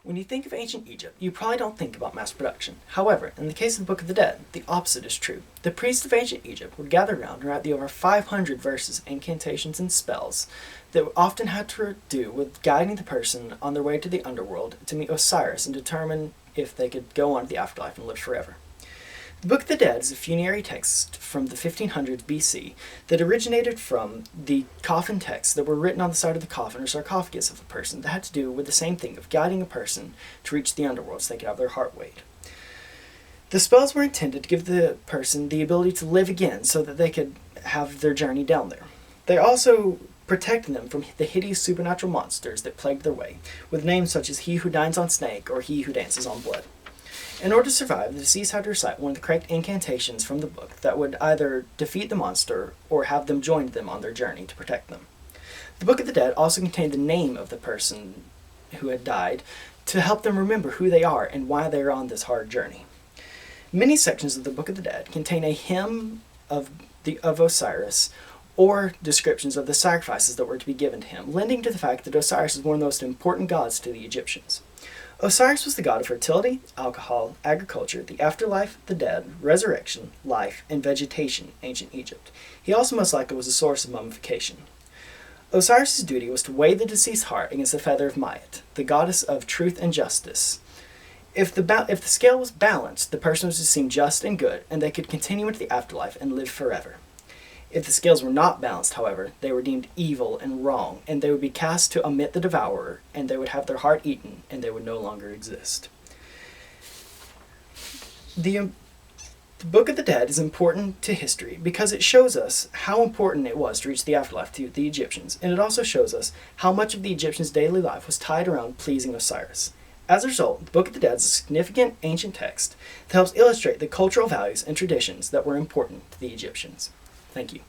When you think of ancient Egypt, you probably don't think about mass production. However, in the case of the Book of the Dead, the opposite is true. The priests of ancient Egypt would gather around and write the over 500 verses, incantations, and spells that often had to do with guiding the person on their way to the underworld to meet Osiris and determine if they could go on to the afterlife and live forever. The Book of the Dead is a funerary text from the 1500s BC that originated from the coffin texts that were written on the side of the coffin or sarcophagus of a person that had to do with the same thing of guiding a person to reach the underworld so they could have their heart weighed. The spells were intended to give the person the ability to live again so that they could have their journey down there. They also protected them from the hideous supernatural monsters that plagued their way, with names such as He Who Dines on Snake or He Who Dances on Blood. In order to survive, the deceased had to recite one of the correct incantations from the book that would either defeat the monster or have them join them on their journey to protect them. The Book of the Dead also contained the name of the person who had died to help them remember who they are and why they are on this hard journey. Many sections of the Book of the Dead contain a hymn of Osiris or descriptions of the sacrifices that were to be given to him, lending to the fact that Osiris is one of the most important gods to the Egyptians. Osiris was the god of fertility, alcohol, agriculture, the afterlife, the dead, resurrection, life, and vegetation in ancient Egypt. He also most likely was a source of mummification. Osiris' duty was to weigh the deceased's heart against the feather of Maat, the goddess of truth and justice. If the scale was balanced, the person was to seem just and good, and they could continue into the afterlife and live forever. If the scales were not balanced, however, they were deemed evil and wrong, and they would be cast to amid the devourer, and they would have their heart eaten, and they would no longer exist. The Book of the Dead is important to history because it shows us how important it was to reach the afterlife to the Egyptians, and it also shows us how much of the Egyptians' daily life was tied around pleasing Osiris. As a result, the Book of the Dead is a significant ancient text that helps illustrate the cultural values and traditions that were important to the Egyptians. Thank you.